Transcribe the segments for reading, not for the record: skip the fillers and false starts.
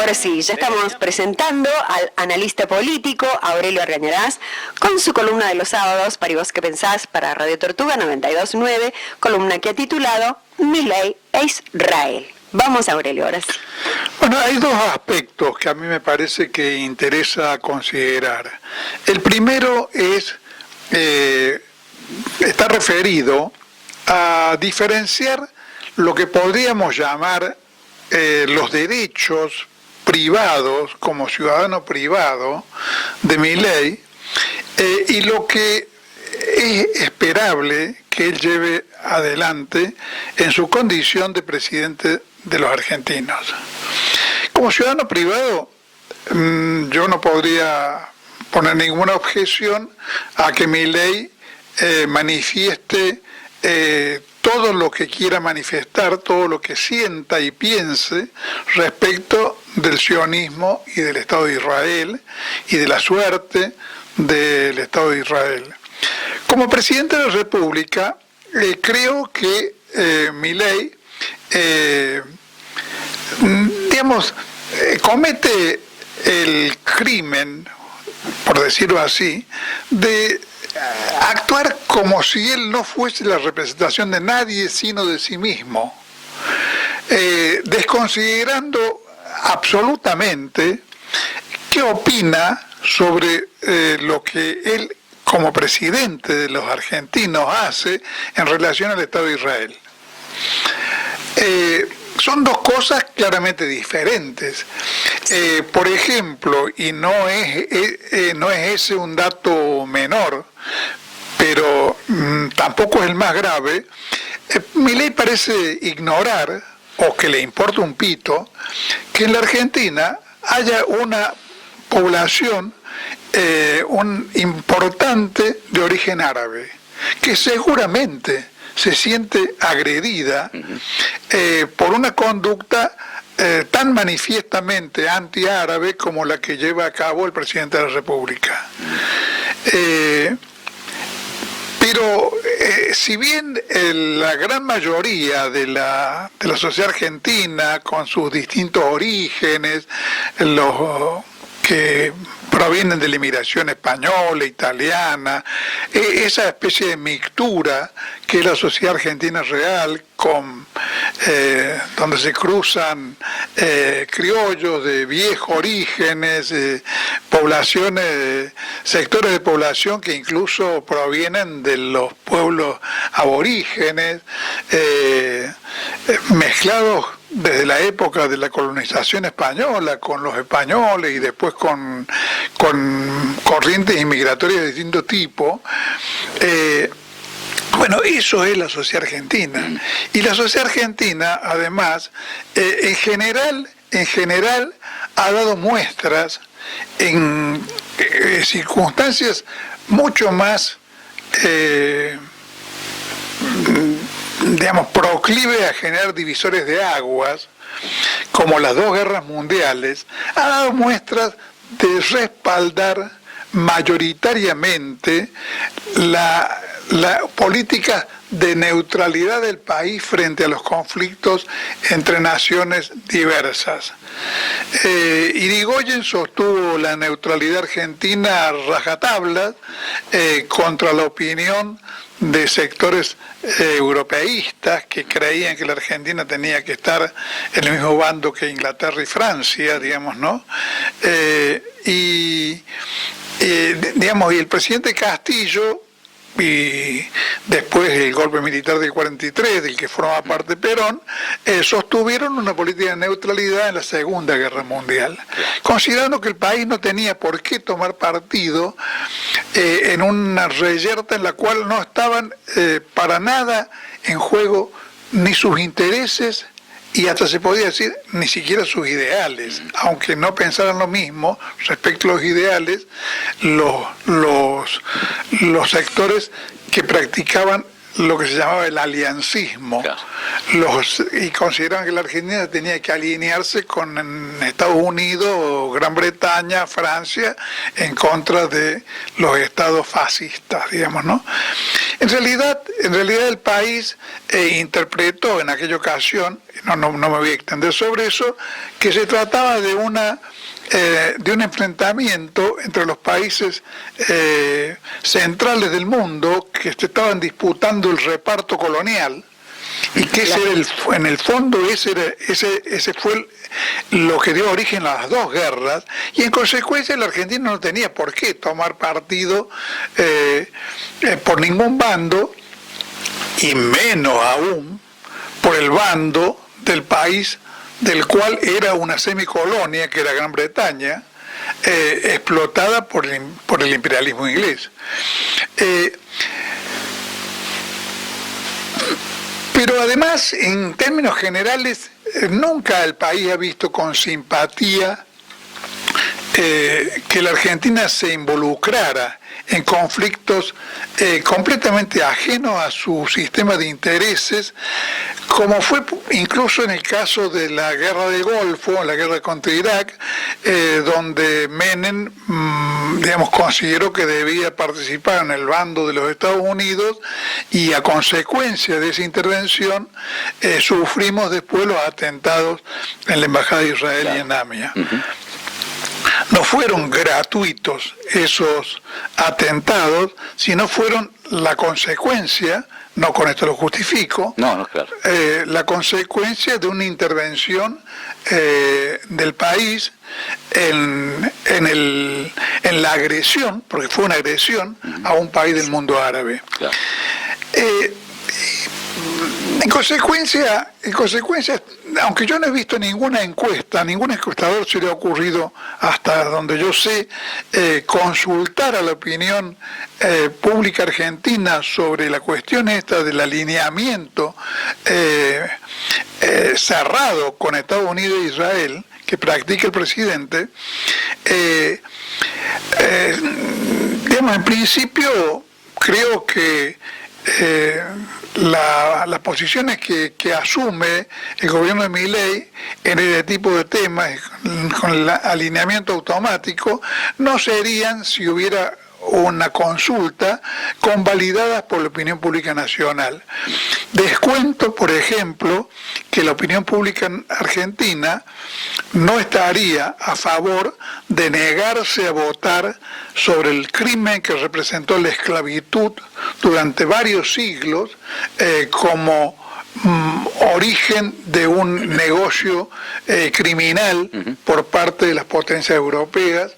Ahora sí, ya estamos presentando al analista político Aurelio Argañarás con su columna de los sábados, Para vos que pensás, para Radio Tortuga 92.9, columna que ha titulado Milei e Israel. Vamos, Aurelio, ahora sí. Bueno, hay dos aspectos que a mí me parece que interesa considerar. El primero está referido a diferenciar lo que podríamos llamar los derechos privados como ciudadano privado de Milei y lo que es esperable que él lleve adelante en su condición de presidente de los argentinos. Como ciudadano privado, yo no podría poner ninguna objeción a que Milei manifieste todo lo que quiera manifestar, todo lo que sienta y piense respecto del sionismo y del Estado de Israel y de la suerte del Estado de Israel. Como presidente de la República, creo que Milei, comete el crimen, por decirlo así, de actuar como si él no fuese la representación de nadie sino de sí mismo, desconsiderando absolutamente qué opina sobre lo que él como presidente de los argentinos hace en relación al Estado de Israel. Son dos cosas claramente diferentes. Por ejemplo, y no es ese un dato menor, pero tampoco es el más grave, Milei parece ignorar, o que le importa un pito, que en la Argentina haya una población importante de origen árabe, que seguramente se siente agredida por una conducta tan manifiestamente antiárabe como la que lleva a cabo el presidente de la República. Pero si bien la gran mayoría de la sociedad argentina, con sus distintos orígenes, los que provienen de la inmigración española, italiana, esa especie de mixtura que es la sociedad argentina real, donde se cruzan criollos de viejos orígenes, poblaciones, sectores de población que incluso provienen de los pueblos aborígenes, mezclados desde la época de la colonización española con los españoles y después con corrientes inmigratorias de distinto tipo. Bueno, eso es la sociedad argentina. Y la sociedad argentina, además, en general, ha dado muestras en circunstancias mucho más proclive a generar divisores de aguas, como las dos guerras mundiales, ha dado muestras de respaldar mayoritariamente la política de neutralidad del país frente a los conflictos entre naciones diversas. Irigoyen sostuvo la neutralidad argentina a rajatabla contra la opinión de sectores europeístas que creían que la Argentina tenía que estar en el mismo bando que Inglaterra y Francia, digamos, ¿no? Y el presidente Castillo, y después el golpe militar del 43, del que forma parte Perón, sostuvieron una política de neutralidad en la Segunda Guerra Mundial, considerando que el país no tenía por qué tomar partido en una reyerta en la cual no estaban para nada en juego ni sus intereses y hasta se podía decir ni siquiera sus ideales, aunque no pensaran lo mismo respecto a los ideales los sectores que practicaban lo que se llamaba el aliancismo, claro. Y consideraban que la Argentina tenía que alinearse con Estados Unidos, Gran Bretaña, Francia, en contra de los estados fascistas, digamos, ¿no? En realidad el país interpretó en aquella ocasión no me voy a extender sobre eso, que se trataba de un enfrentamiento entre los países centrales del mundo que se estaban disputando el reparto colonial, y que en el fondo ese fue lo que dio origen a las dos guerras, y en consecuencia la Argentina no tenía por qué tomar partido por ningún bando, y menos aún por el bando del país del cual era una semicolonia, que era Gran Bretaña, explotada por el imperialismo inglés. Pero además, en términos generales, nunca el país ha visto con simpatía que la Argentina se involucrara en conflictos completamente ajenos a su sistema de intereses, como fue incluso en el caso de la guerra del Golfo, la guerra contra Irak, donde Menem, consideró que debía participar en el bando de los Estados Unidos, y a consecuencia de esa intervención sufrimos después los atentados en la Embajada de Israel y en Namibia. No fueron gratuitos esos atentados, sino fueron la consecuencia, no con esto lo justifico, claro, la consecuencia de una intervención del país en la agresión, porque fue una agresión a un país del mundo árabe. Claro. En consecuencia, aunque yo no he visto ninguna encuesta, a ningún encuestador se le ha ocurrido, hasta donde yo sé, consultar a la opinión pública argentina sobre la cuestión esta del alineamiento cerrado con Estados Unidos e Israel que practica el presidente. En principio creo que las posiciones que asume el gobierno de Milei en este tipo de temas, con el alineamiento automático, no serían, si hubiera una consulta, convalidadas por la opinión pública nacional. Descuento, por ejemplo, que la opinión pública argentina no estaría a favor de negarse a votar sobre el crimen que representó la esclavitud durante varios siglos como origen de un negocio criminal por parte de las potencias europeas.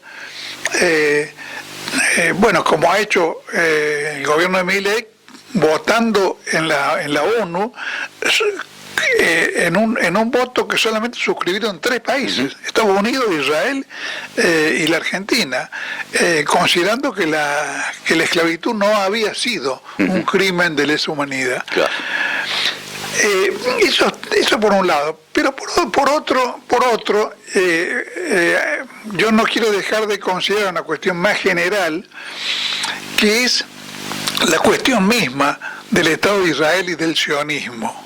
Como ha hecho el gobierno de Milei, votando en la ONU, en un voto que solamente suscribieron 3 países, Estados Unidos, Israel y la Argentina, considerando que la esclavitud no había sido un crimen de lesa humanidad. Claro. Eso por un lado, pero por otro, yo no quiero dejar de considerar una cuestión más general, que es la cuestión misma del Estado de Israel y del sionismo.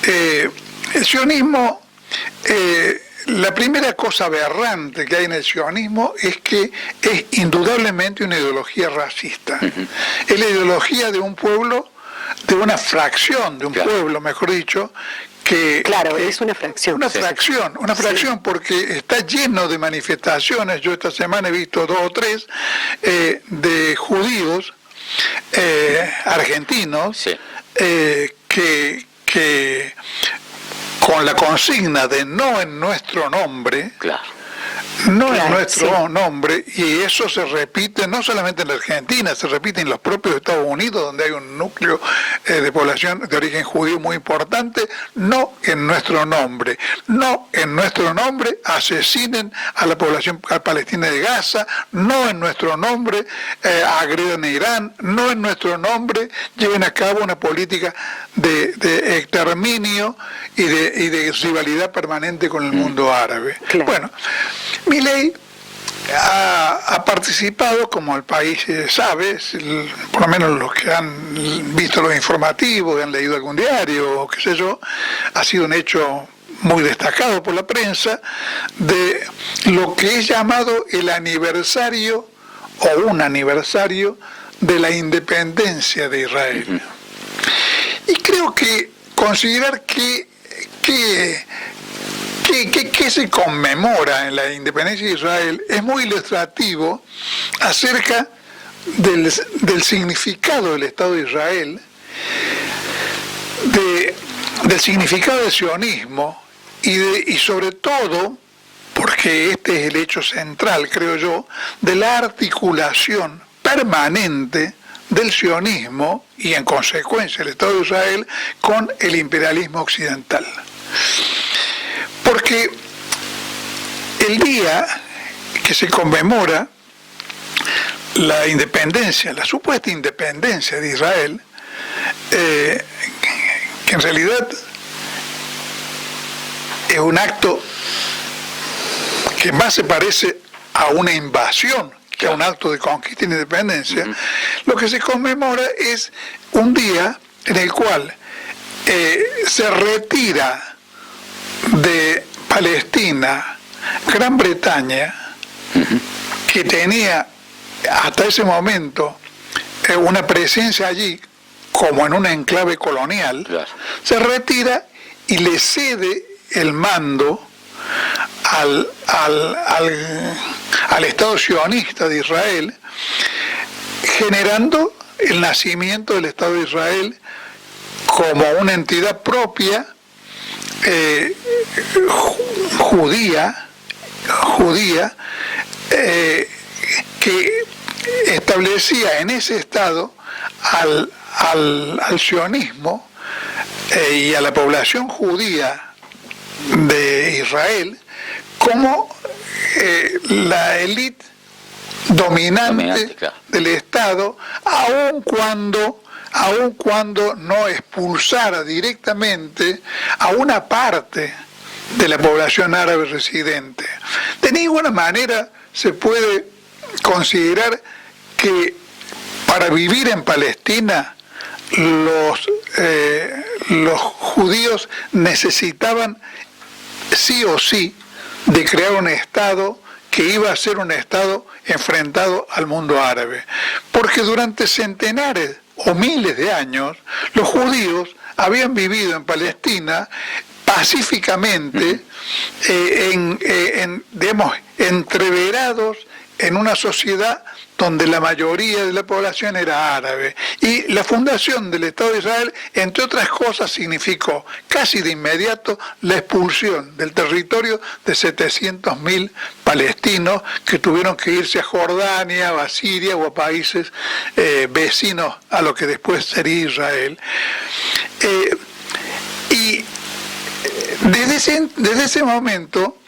El sionismo, la primera cosa aberrante que hay en el sionismo es que es indudablemente una ideología racista. Es la ideología de un pueblo, de una fracción de un pueblo, mejor dicho, que... Claro, es una fracción. Una fracción, porque está lleno de manifestaciones. Yo esta semana he visto 2 o 3 de judíos argentinos que con la consigna de no en nuestro nombre, en nuestro nombre, y eso se repite no solamente en la Argentina, se repite en los propios Estados Unidos, donde hay un núcleo de población de origen judío muy importante. No en nuestro nombre, asesinen a la población palestina de Gaza, no en nuestro nombre agredan a Irán, no en nuestro nombre lleven a cabo una política de exterminio y de rivalidad permanente con el mundo árabe. Bueno, Milei ha participado, como el país sabe, por lo menos los que han visto los informativos, han leído algún diario, o qué sé yo, ha sido un hecho muy destacado por la prensa, de lo que es llamado el aniversario, o un aniversario, de la independencia de Israel. Y creo que considerar que ¿Qué se conmemora en la independencia de Israel? Es muy ilustrativo acerca del significado del Estado de Israel, del significado del sionismo y sobre todo, porque este es el hecho central, creo yo, de la articulación permanente del sionismo y en consecuencia el Estado de Israel con el imperialismo occidental. Porque el día que se conmemora la independencia, la supuesta independencia de Israel, que en realidad es un acto que más se parece a una invasión que a un acto de conquista y independencia, lo que se conmemora es un día en el cual se retira de Palestina Gran Bretaña, que tenía hasta ese momento una presencia allí como en un enclave colonial, se retira y le cede el mando al Estado sionista de Israel, generando el nacimiento del Estado de Israel como una entidad propia, judía, que establecía en ese Estado al sionismo y a la población judía de Israel como la élite dominante del Estado, aun cuando no expulsara directamente a una parte de la población árabe residente. De ninguna manera se puede considerar que para vivir en Palestina los judíos necesitaban sí o sí de crear un Estado que iba a ser un Estado enfrentado al mundo árabe. Porque durante centenares o miles de años, los judíos habían vivido en Palestina pacíficamente, digamos, entreverados en una sociedad donde la mayoría de la población era árabe. Y la fundación del Estado de Israel, entre otras cosas, significó casi de inmediato la expulsión del territorio de 700.000 palestinos que tuvieron que irse a Jordania o a Siria o a países vecinos a lo que después sería Israel. Y desde ese momento,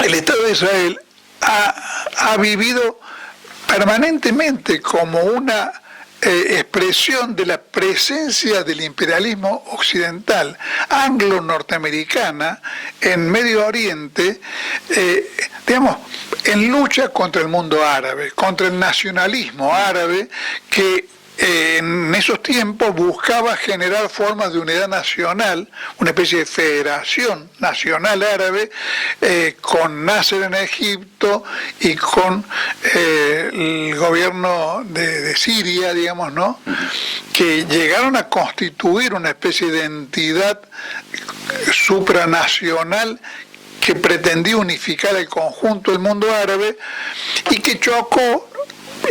el Estado de Israel ha vivido permanentemente como una expresión de la presencia del imperialismo occidental anglo-norteamericana en Medio Oriente, digamos, en lucha contra el mundo árabe, contra el nacionalismo árabe que en esos tiempos buscaba generar formas de unidad nacional, una especie de federación nacional árabe, con Nasser en Egipto y con el gobierno de Siria, digamos, ¿no? Que llegaron a constituir una especie de entidad supranacional que pretendía unificar el conjunto del mundo árabe y que chocó,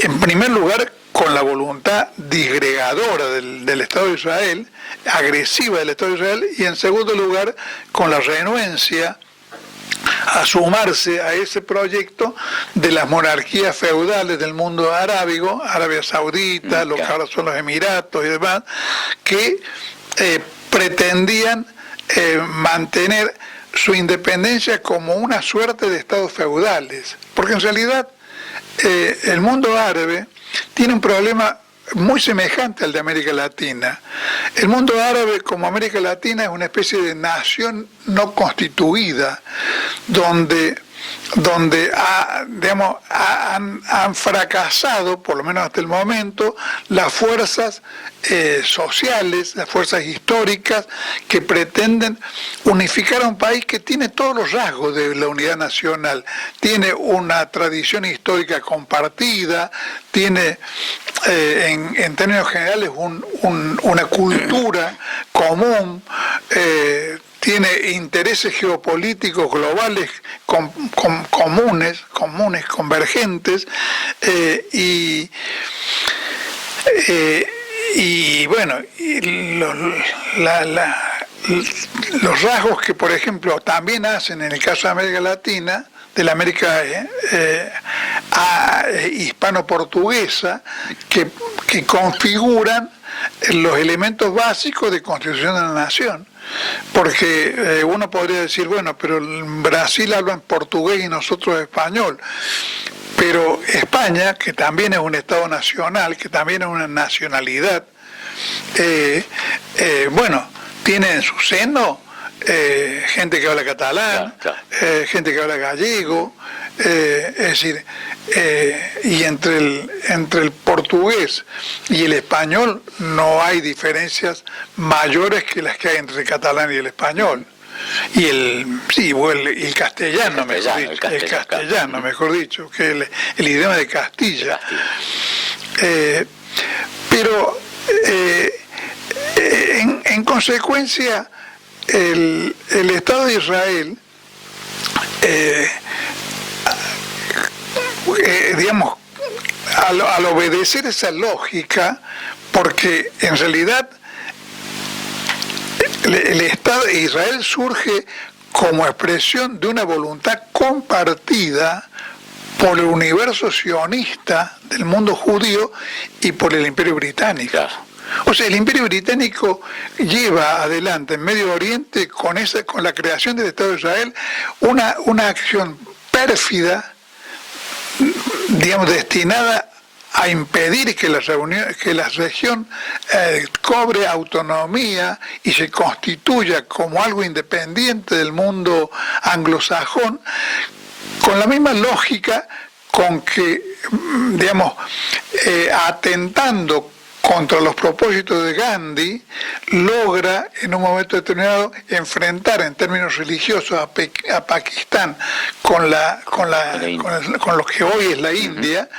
en primer lugar, con la voluntad disgregadora del Estado de Israel, agresiva del Estado de Israel, y en segundo lugar, con la renuencia a sumarse a ese proyecto de las monarquías feudales del mundo arábigo, Arabia Saudita, lo que ahora son los Emiratos y demás, que pretendían mantener su independencia como una suerte de estados feudales, porque en realidad el mundo árabe tiene un problema muy semejante al de América Latina. El mundo árabe, como América Latina, es una especie de nación no constituida, donde han fracasado, por lo menos hasta el momento, las fuerzas sociales, las fuerzas históricas que pretenden unificar a un país que tiene todos los rasgos de la unidad nacional. Tiene una tradición histórica compartida, tiene en términos generales una cultura común, tiene intereses geopolíticos globales comunes, convergentes, y bueno, los rasgos que, por ejemplo, también hacen en el caso de América Latina, de la América hispano-portuguesa, que configuran los elementos básicos de constitución de la nación. Porque uno podría decir, bueno, pero en Brasil hablan portugués y nosotros español. Pero España, que también es un Estado nacional, que también es una nacionalidad, bueno, tiene en su seno gente que habla catalán, claro. Gente que habla gallego, es decir, y entre el portugués y el español no hay diferencias mayores que las que hay entre el catalán y el español. Y el castellano, mejor dicho, que el idioma de Castilla. Pero en consecuencia, el Estado de Israel, digamos, al obedecer esa lógica, porque en realidad el Estado de Israel surge como expresión de una voluntad compartida por el universo sionista del mundo judío y por el Imperio Británico. Claro. O sea, el Imperio Británico lleva adelante en Medio Oriente con la creación del Estado de Israel una acción pérfida, digamos, destinada a impedir que la región cobre autonomía y se constituya como algo independiente del mundo anglosajón, con la misma lógica con que, digamos, atentando contra los propósitos de Gandhi, logra en un momento determinado enfrentar en términos religiosos a Pakistán con lo que hoy es la India,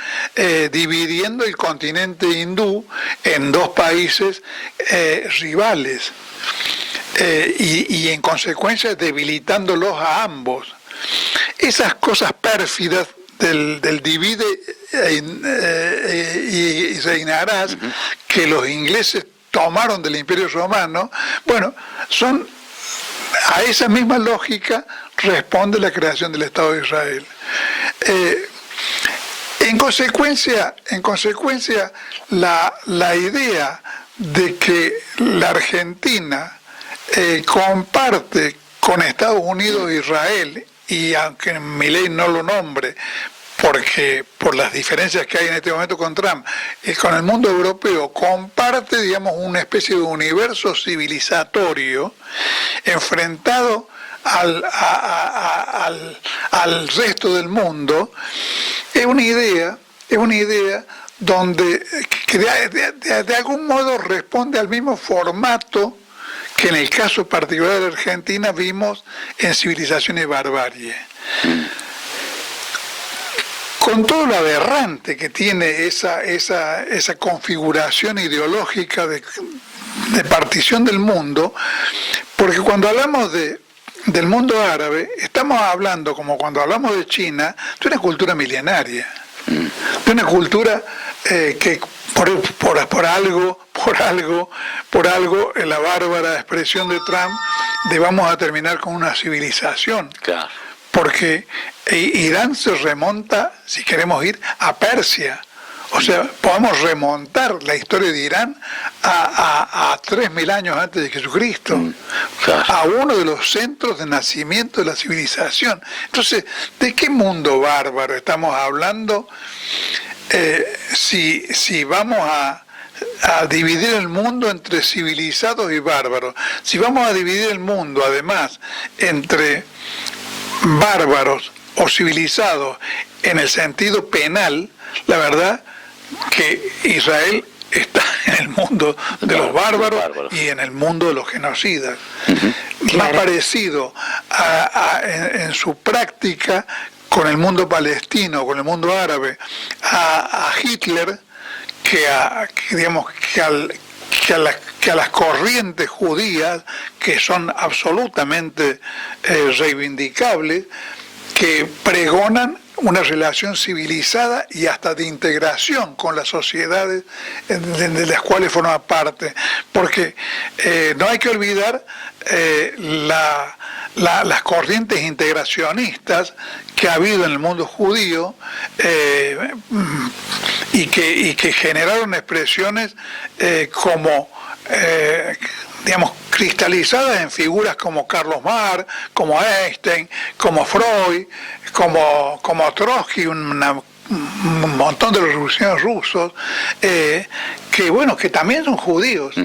dividiendo el continente hindú en dos países rivales, y en consecuencia debilitándolos a ambos. Esas cosas pérfidas del divide y reinarás, que los ingleses tomaron del Imperio Romano, bueno, a esa misma lógica responde la creación del Estado de Israel. En consecuencia, la idea de que la Argentina comparte con Estados Unidos e Israel, y aunque Milei no lo nombre, porque por las diferencias que hay en este momento con Trump, con el mundo europeo, comparte, digamos, una especie de universo civilizatorio enfrentado al resto del mundo, es una idea donde que de algún modo responde al mismo formato que en el caso particular de Argentina vimos en Civilización y Barbarie. Con todo lo aberrante que tiene esa configuración ideológica de partición del mundo, porque cuando hablamos del mundo árabe, estamos hablando, como cuando hablamos de China, de una cultura milenaria, de una cultura que por algo en la bárbara expresión de Trump de vamos a terminar con una civilización. Claro. Porque Irán se remonta, si queremos ir, a Persia. O sea, podemos remontar la historia de Irán a 3.000 años antes de Jesucristo, claro, a uno de los centros de nacimiento de la civilización. Entonces, ¿de qué mundo bárbaro estamos hablando si vamos a dividir el mundo entre civilizados y bárbaros? Si vamos a dividir el mundo, además, entre bárbaros o civilizados en el sentido penal, la verdad que Israel está en el mundo de los bárbaros y en el mundo de los genocidas. Más parecido en su práctica con el mundo palestino, con el mundo árabe, a Hitler, que que a las corrientes judías, que son absolutamente reivindicables, que pregonan una relación civilizada y hasta de integración con las sociedades de las cuales forma parte, porque no hay que olvidar las corrientes integracionistas que ha habido en el mundo judío y que generaron expresiones como digamos, cristalizadas en figuras como Carlos Marx, como Einstein, como Freud, como Trotsky, un montón de los revolucionarios rusos, que bueno, que también son judíos,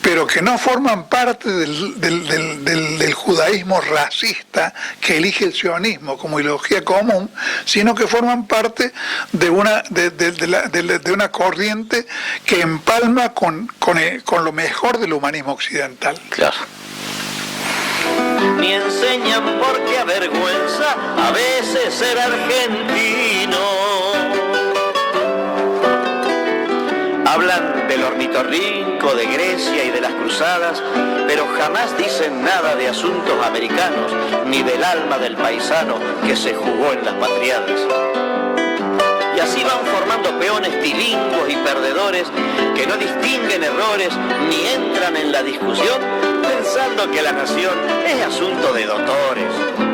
pero que no forman parte del judaísmo racista que elige el sionismo como ideología común, sino que forman parte de una corriente que empalma con lo mejor del humanismo occidental. Claro. Ni enseñan por qué avergüenza a veces ser argentino. Hablan del ornitorrinco, de Grecia y de las cruzadas, pero jamás dicen nada de asuntos americanos, ni del alma del paisano que se jugó en las patriadas. Y así van formando peones bilingües y perdedores que no distinguen errores ni entran en la discusión pensando que la nación es asunto de doctores.